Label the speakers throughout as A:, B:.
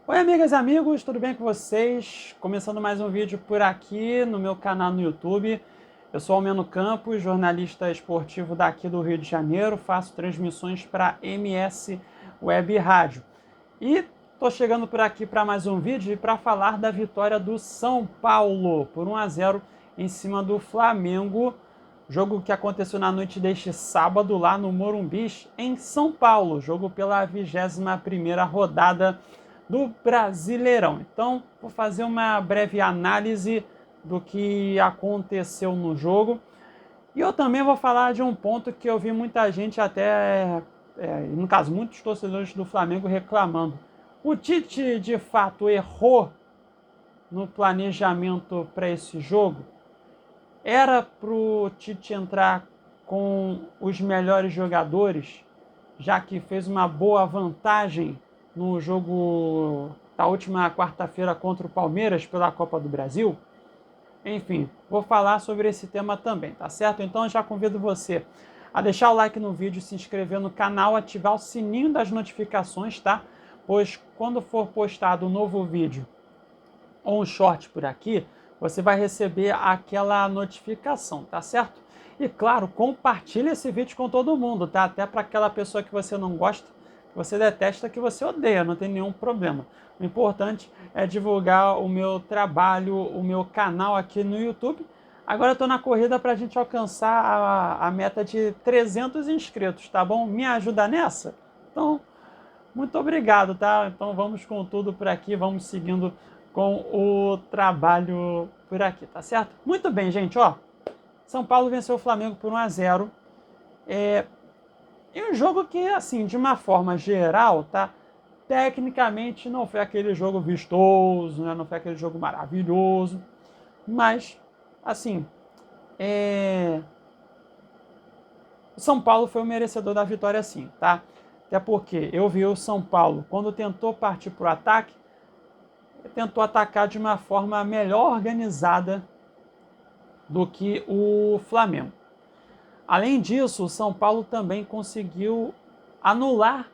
A: Oi, amigas e amigos, tudo bem com vocês? Começando mais um vídeo por aqui no meu canal no YouTube. Eu sou Almeno Campos, jornalista esportivo daqui do Rio de Janeiro, faço transmissões para MS Web Rádio. E estou chegando por aqui para mais um vídeo para falar da vitória do São Paulo por 1-0 em cima do Flamengo. Jogo que aconteceu na noite deste sábado lá no Morumbi, em São Paulo. Jogo pela 21ª rodada do Brasileirão. Então, vou fazer uma breve análise do que aconteceu no jogo. E eu também vou falar de um ponto que eu vi muita gente no caso, muitos torcedores do Flamengo reclamando. O Tite, de fato, errou no planejamento para esse jogo? Era para o Tite entrar com os melhores jogadores, já que fez uma boa vantagem no jogo da última quarta-feira contra o Palmeiras pela Copa do Brasil? Enfim, vou falar sobre esse tema também, tá certo? Então já convido você a deixar o like no vídeo, se inscrever no canal, ativar o sininho das notificações, tá? Pois quando for postado um novo vídeo ou um short por aqui, você vai receber aquela notificação, tá certo? E claro, compartilhe esse vídeo com todo mundo, tá? Até para aquela pessoa que você não gosta, que você detesta, que você odeia, não tem nenhum problema. O importante é divulgar o meu trabalho, o meu canal aqui no YouTube. Agora eu estou na corrida para a gente alcançar a meta de 300 inscritos, tá bom? Me ajuda nessa? Então, muito obrigado, tá? Então vamos com tudo por aqui, vamos seguindo com o trabalho por aqui, tá certo? Muito bem, gente, ó. São Paulo venceu o Flamengo por 1-0. E um jogo que, assim, de uma forma geral, tá? Tecnicamente não foi aquele jogo vistoso, né? Não foi aquele jogo maravilhoso. Mas, assim, o São Paulo foi o merecedor da vitória, sim, tá? Até porque eu vi o São Paulo, quando tentou partir para o ataque, tentou atacar de uma forma melhor organizada do que o Flamengo. Além disso, o São Paulo também conseguiu anular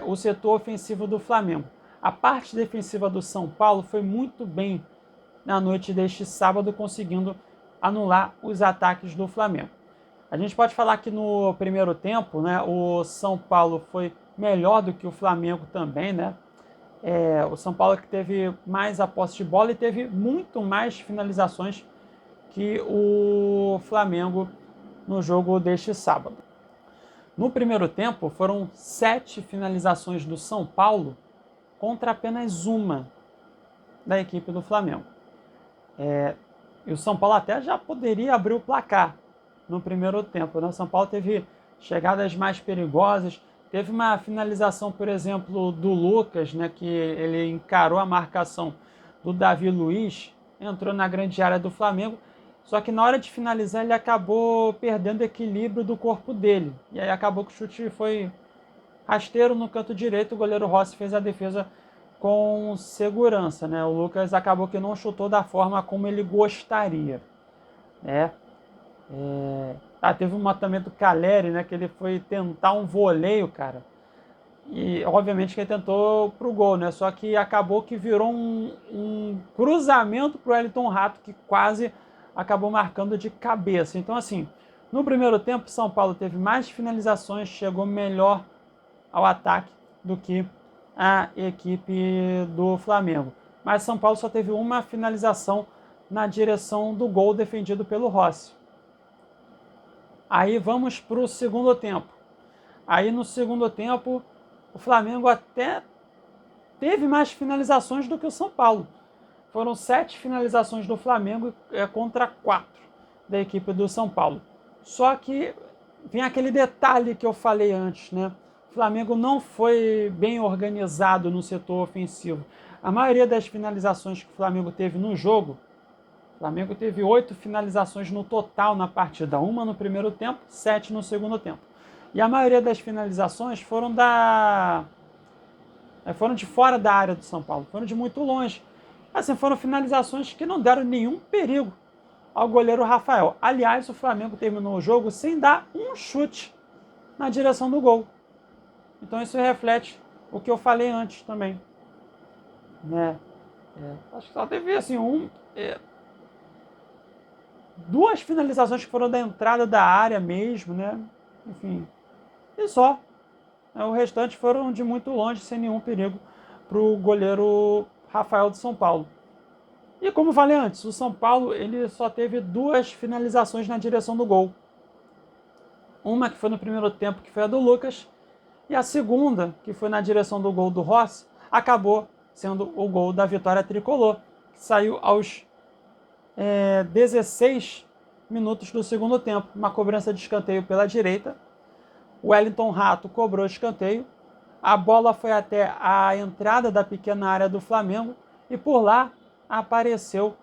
A: o setor ofensivo do Flamengo. A parte defensiva do São Paulo foi muito bem na noite deste sábado, conseguindo anular os ataques do Flamengo. A gente pode falar que no primeiro tempo, né, o São Paulo foi melhor do que o Flamengo também, né? O São Paulo que teve mais a posse de bola e teve muito mais finalizações que o Flamengo no jogo deste sábado. No primeiro tempo, foram 7 finalizações do São Paulo contra apenas uma da equipe do Flamengo. E o São Paulo até já poderia abrir o placar no primeiro tempo, né? O São Paulo teve chegadas mais perigosas, teve uma finalização, por exemplo, do Lucas, né, que ele encarou a marcação do Davi Luiz, entrou na grande área do Flamengo, só que na hora de finalizar ele acabou perdendo o equilíbrio do corpo dele. E aí acabou que o chute foi rasteiro no canto direito, o goleiro Rossi fez a defesa com segurança, né? O Lucas acabou que não chutou da forma como ele gostaria, né? Teve um matamento do Caleri, né? Que ele foi tentar um voleio, cara. E obviamente que ele tentou pro gol, né? Só que acabou que virou um cruzamento pro Wellington Rato, que quase acabou marcando de cabeça. Então, assim, no primeiro tempo, São Paulo teve mais finalizações, chegou melhor ao ataque do que a equipe do Flamengo. Mas São Paulo só teve uma finalização na direção do gol defendido pelo Rossi. Aí vamos para o segundo tempo. Aí no segundo tempo, o Flamengo até teve mais finalizações do que o São Paulo. Foram 7 finalizações do Flamengo contra 4 da equipe do São Paulo. Só que vem aquele detalhe que eu falei antes, né? O Flamengo não foi bem organizado no setor ofensivo. A maioria das finalizações que o Flamengo teve no jogo, o Flamengo teve 8 finalizações no total na partida, uma no primeiro tempo, 7 no segundo tempo. E a maioria das finalizações foram de fora da área do São Paulo, foram de muito longe. Assim, foram finalizações que não deram nenhum perigo ao goleiro Rafael. Aliás, o Flamengo terminou o jogo sem dar um chute na direção do gol. Então isso reflete o que eu falei antes também. né? Acho que só teve assim duas finalizações que foram da entrada da área mesmo, né? Enfim, e só. O restante foram de muito longe, sem nenhum perigo para o goleiro Rafael do São Paulo. E como falei antes, o São Paulo ele só teve duas finalizações na direção do gol. Uma que foi no primeiro tempo, que foi a do Lucas, e a segunda, que foi na direção do gol do Rossi, acabou sendo o gol da vitória tricolor, que saiu aos 16 minutos do segundo tempo. Uma cobrança de escanteio pela direita. O Wellington Rato cobrou o escanteio. A bola foi até a entrada da pequena área do Flamengo e por lá apareceu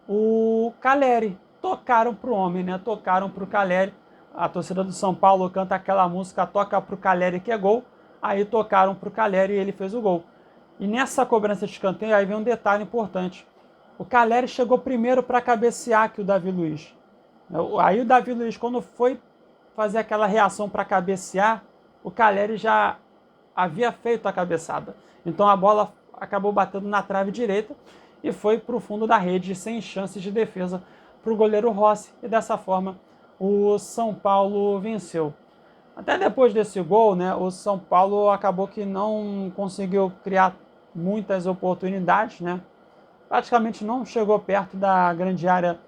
A: o Caleri. Tocaram para o homem, né? Tocaram para o Caleri. A torcida do São Paulo canta aquela música, toca para o Caleri que é gol. Aí tocaram para o Caleri e ele fez o gol. E nessa cobrança de escanteio, aí vem um detalhe importante. O Caleri chegou primeiro para cabecear que o Davi Luiz. Aí o Davi Luiz, quando foi fazer aquela reação para cabecear, o Caleri já havia feito a cabeçada. Então a bola acabou batendo na trave direita e foi para o fundo da rede, sem chances de defesa para o goleiro Rossi. E dessa forma o São Paulo venceu. Até depois desse gol, né, o São Paulo acabou que não conseguiu criar muitas oportunidades, né? Praticamente não chegou perto da grande área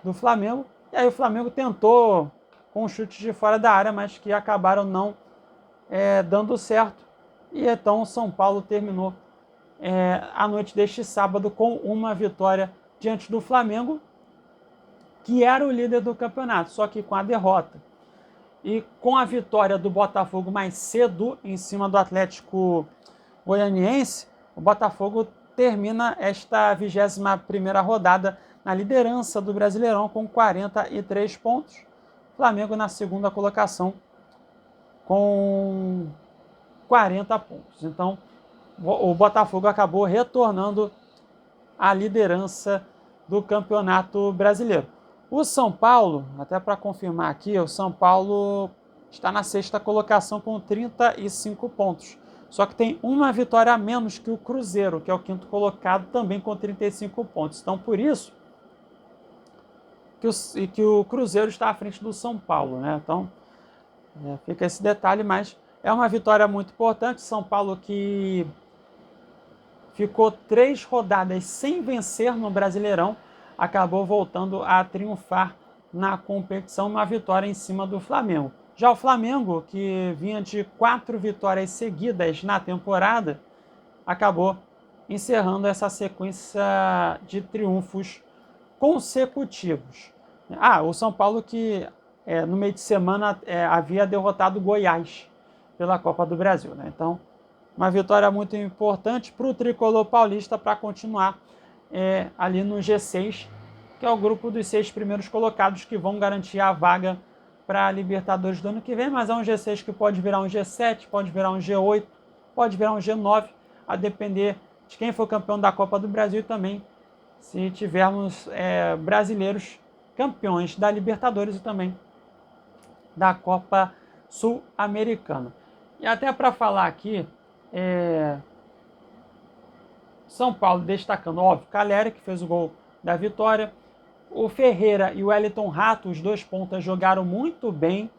A: do Flamengo. E aí o Flamengo tentou com chutes de fora da área, mas que acabaram não dando certo. E então o São Paulo terminou a noite deste sábado com uma vitória diante do Flamengo, que era o líder do campeonato, só que com a derrota. E com a vitória do Botafogo mais cedo em cima do Atlético Goianiense, o Botafogo termina esta 21ª rodada na liderança do Brasileirão com 43 pontos. Flamengo na segunda colocação com 40 pontos. Então, o Botafogo acabou retornando à liderança do Campeonato Brasileiro. O São Paulo, até para confirmar aqui, o São Paulo está na sexta colocação com 35 pontos. Só que tem uma vitória a menos que o Cruzeiro, que é o quinto colocado, também com 35 pontos. Então, por isso que o Cruzeiro está à frente do São Paulo, né? Então, fica esse detalhe, mas é uma vitória muito importante. São Paulo que ficou 3 rodadas sem vencer no Brasileirão, acabou voltando a triunfar na competição, uma vitória em cima do Flamengo. Já o Flamengo, que vinha de 4 vitórias seguidas na temporada, acabou encerrando essa sequência de triunfos consecutivos. O São Paulo que no meio de semana havia derrotado o Goiás pela Copa do Brasil, né? Então, uma vitória muito importante para o tricolor paulista para continuar ali no G6, que é o grupo dos 6 primeiros colocados que vão garantir a vaga para a Libertadores do ano que vem, mas é um G6 que pode virar um G7, pode virar um G8, pode virar um G9, a depender de quem for campeão da Copa do Brasil e também se tivermos brasileiros campeões da Libertadores e também da Copa Sul-Americana. E até para falar aqui, São Paulo destacando, óbvio, Caleri, que fez o gol da vitória. O Ferreira e o Wellington Rato, os dois pontas, jogaram muito bem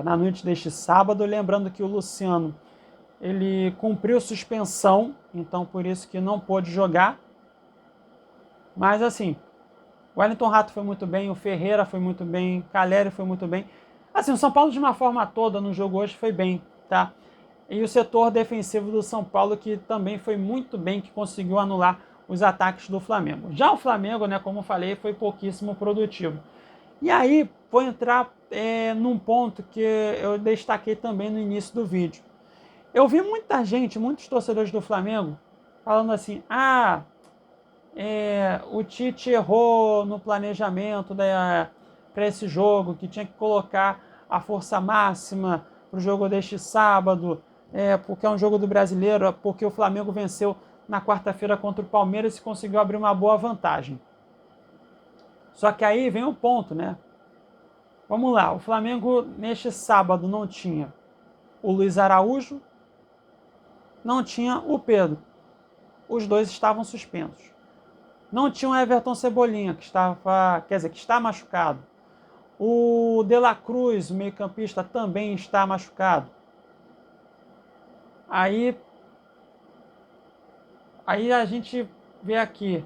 A: na noite deste sábado. Lembrando que o Luciano ele cumpriu suspensão, então por isso que não pôde jogar. Mas assim, o Wellington Rato foi muito bem, o Ferreira foi muito bem, o Caleri foi muito bem. Assim, o São Paulo de uma forma toda no jogo hoje foi bem, tá? E o setor defensivo do São Paulo que também foi muito bem, que conseguiu anular os ataques do Flamengo. Já o Flamengo, né, como eu falei, foi pouquíssimo produtivo. E aí, vou entrar num ponto que eu destaquei também no início do vídeo. Eu vi muita gente, muitos torcedores do Flamengo, falando assim, o Tite errou no planejamento para esse jogo, que tinha que colocar a força máxima para o jogo deste sábado, porque é um jogo do Brasileiro, porque o Flamengo venceu na quarta-feira contra o Palmeiras e conseguiu abrir uma boa vantagem. Só que aí vem o ponto, né? Vamos lá, o Flamengo neste sábado não tinha o Luiz Araújo, não tinha o Pedro. os dois estavam suspensos. Não tinha o Everton Cebolinha, que está machucado. O De La Cruz, o meio-campista, também está machucado. Aí a gente vê aqui,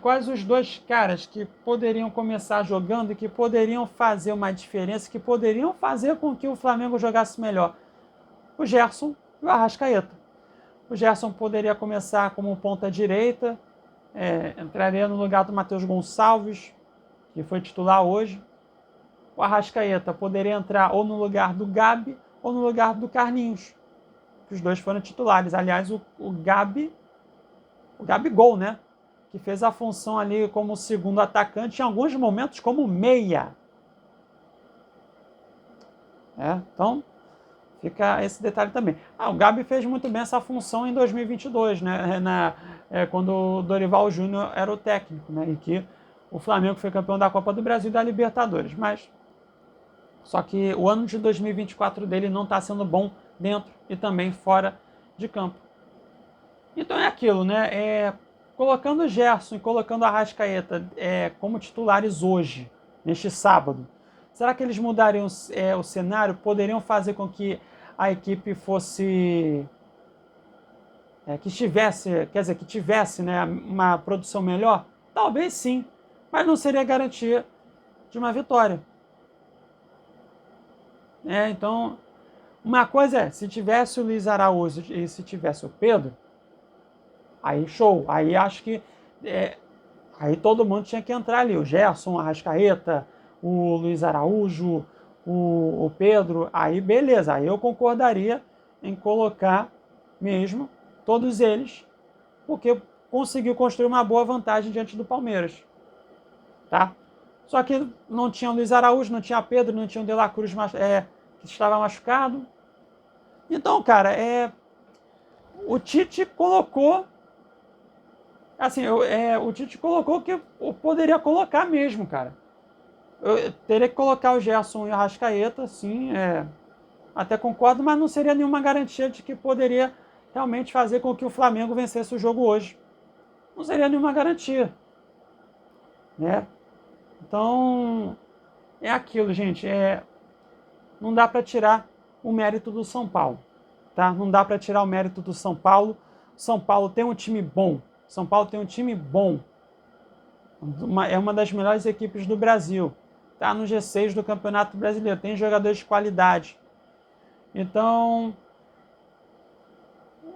A: quais os dois caras que poderiam começar jogando e que poderiam fazer uma diferença, que poderiam fazer com que o Flamengo jogasse melhor? O Gerson e o Arrascaeta. O Gerson poderia começar como ponta direita, entraria no lugar do Matheus Gonçalves, que foi titular hoje. O Arrascaeta poderia entrar ou no lugar do Gabi ou no lugar do Carlinhos, que os dois foram titulares. Aliás, o Gabigol, né? Que fez a função ali como segundo atacante, em alguns momentos como meia. Então, fica esse detalhe também. O Gabi fez muito bem essa função em 2022, né? Quando o Dorival Júnior era o técnico, né? E que o Flamengo foi campeão da Copa do Brasil e da Libertadores. Mas, só que o ano de 2024 dele não está sendo bom dentro e também fora de campo. Então é aquilo, né? Colocando o Gerson e colocando a Arrascaeta como titulares hoje, neste sábado, será que eles mudariam o cenário? Poderiam fazer com que a equipe fosse... que tivesse, né, uma produção melhor? Talvez sim, mas não seria garantia de uma vitória. Então, uma coisa se tivesse o Luiz Araújo e se tivesse o Pedro, aí show, aí acho que aí todo mundo tinha que entrar ali, o Gerson, a Arrascaeta, o Luiz Araújo, o Pedro, aí beleza, aí eu concordaria em colocar mesmo todos eles, porque conseguiu construir uma boa vantagem diante do Palmeiras, tá? Só que não tinha o Luiz Araújo, não tinha Pedro, não tinha o De La Cruz, que estava machucado. Então, cara, o Tite colocou... o Tite colocou que eu poderia colocar mesmo, cara. Eu teria que colocar o Gerson e o Arrascaeta, sim, até concordo, mas não seria nenhuma garantia de que poderia realmente fazer com que o Flamengo vencesse o jogo hoje. Não seria nenhuma garantia, né? Então, é aquilo, gente, não dá para tirar o mérito do São Paulo, tá? Não dá para tirar o mérito do São Paulo. São Paulo tem um time bom. São Paulo tem um time bom. É uma das melhores equipes do Brasil. Está no G6 do Campeonato Brasileiro. Tem jogadores de qualidade. Então,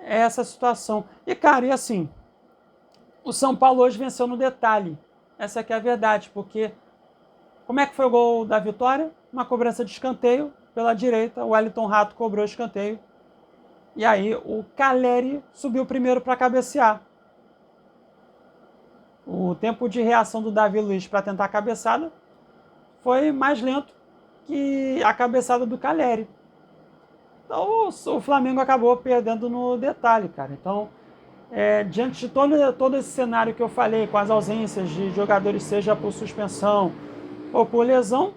A: é essa situação. E, cara, e assim, o São Paulo hoje venceu no detalhe. Essa aqui é a verdade, porque como é que foi o gol da vitória? Uma cobrança de escanteio pela direita. O Wellington Rato cobrou o escanteio. E aí o Caleri subiu primeiro para cabecear. O tempo de reação do Davi Luiz para tentar a cabeçada foi mais lento que a cabeçada do Caleri. Então o Flamengo acabou perdendo no detalhe, cara. Então, diante de todo esse cenário que eu falei, com as ausências de jogadores, seja por suspensão ou por lesão,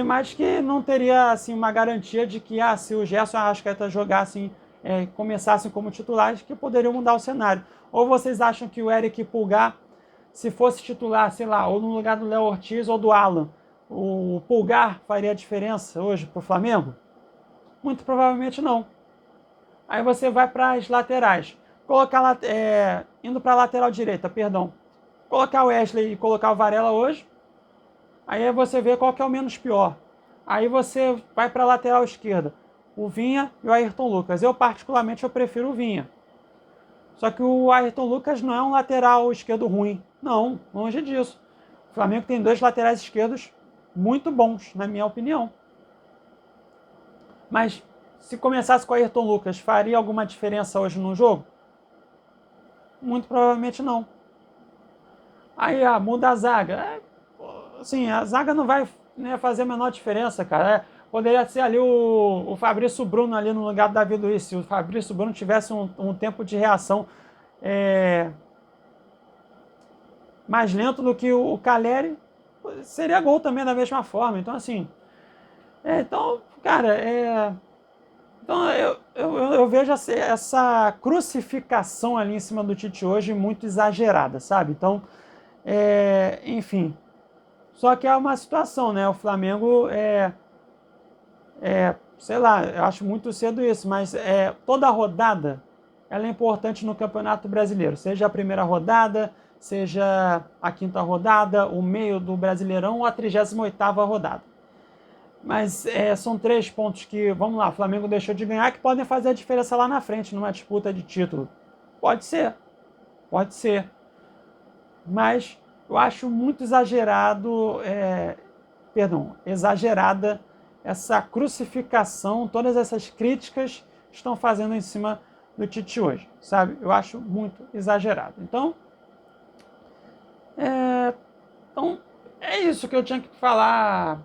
A: mais que não teria assim, uma garantia de que se o Gerson e a Arrascaeta jogassem, começassem como titulares, que poderiam mudar o cenário. Ou vocês acham que o Eric Pulgar, se fosse titular, sei lá, ou no lugar do Léo Ortiz ou do Alan, o Pulgar faria a diferença hoje para o Flamengo? Muito provavelmente não. Aí você vai para as laterais. Indo para a lateral direita, perdão. Colocar o Wesley e colocar o Varela hoje, aí você vê qual que é o menos pior. Aí você vai para a lateral esquerda, o Vinha e o Ayrton Lucas. Eu particularmente prefiro o Vinha. Só que o Ayrton Lucas não é um lateral esquerdo ruim. Não, longe disso. O Flamengo tem dois laterais esquerdos muito bons, na minha opinião. Mas se começasse com o Ayrton Lucas, faria alguma diferença hoje no jogo? Muito provavelmente não. Aí muda a zaga. Assim, a zaga não vai, né, fazer a menor diferença, cara. Poderia ser ali o Fabrício Bruno ali no lugar do Davi Luiz. Se o Fabrício Bruno tivesse um tempo de reação mais lento do que o Caleri, seria gol também da mesma forma. Então, assim... então, cara, então eu vejo essa crucificação ali em cima do Tite hoje muito exagerada, sabe? Então, enfim. Só que é uma situação, né? O Flamengo sei lá, eu acho muito cedo isso, mas toda rodada ela é importante no Campeonato Brasileiro, seja a primeira rodada, seja a quinta rodada, o meio do Brasileirão ou a 38ª rodada. Mas são 3 pontos que, vamos lá, o Flamengo deixou de ganhar que podem fazer a diferença lá na frente, numa disputa de título. Pode ser, pode ser. Mas eu acho muito exagerada essa crucificação, todas essas críticas que estão fazendo em cima do Tite hoje, sabe? Eu acho muito exagerado. Então, é isso que eu tinha que falar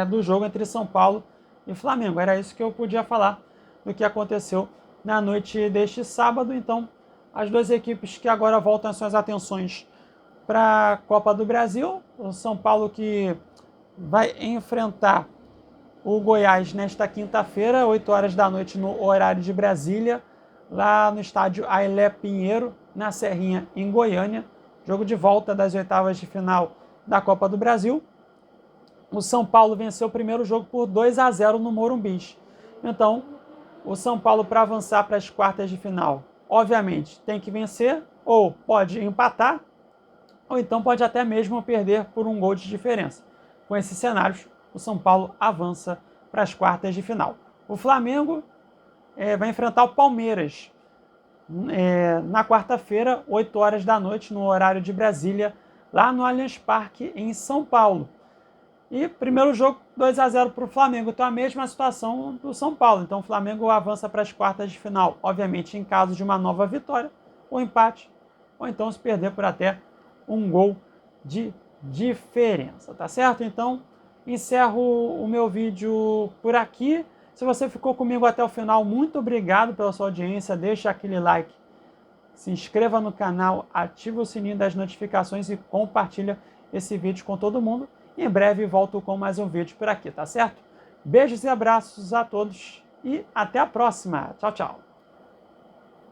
A: do jogo entre São Paulo e Flamengo. Era isso que eu podia falar do que aconteceu na noite deste sábado. Então, as duas equipes que agora voltam suas atenções para a Copa do Brasil. O São Paulo que vai enfrentar o Goiás nesta quinta-feira, 8 horas da noite no horário de Brasília, lá no estádio Ailé Pinheiro, na Serrinha, em Goiânia. Jogo de volta das oitavas de final da Copa do Brasil. O São Paulo venceu o primeiro jogo por 2-0 no Morumbi. Então, o São Paulo, para avançar para as quartas de final, obviamente, tem que vencer, ou pode empatar, ou então pode até mesmo perder por um gol de diferença. Com esses cenários, o São Paulo avança para as quartas de final. O Flamengo vai enfrentar o Palmeiras na quarta-feira, 8 horas da noite, no horário de Brasília, lá no Allianz Parque, em São Paulo. E primeiro jogo, 2-0 para o Flamengo. Então a mesma situação do São Paulo. Então o Flamengo avança para as quartas de final, obviamente em caso de uma nova vitória, ou empate, ou então se perder por até um gol de diferença, tá certo? Então encerro o meu vídeo por aqui. Se você ficou comigo até o final, muito obrigado pela sua audiência. Deixa aquele like, se inscreva no canal, ativa o sininho das notificações e compartilha esse vídeo com todo mundo. Em breve volto com mais um vídeo por aqui, tá certo? Beijos e abraços a todos e até a próxima. Tchau, tchau.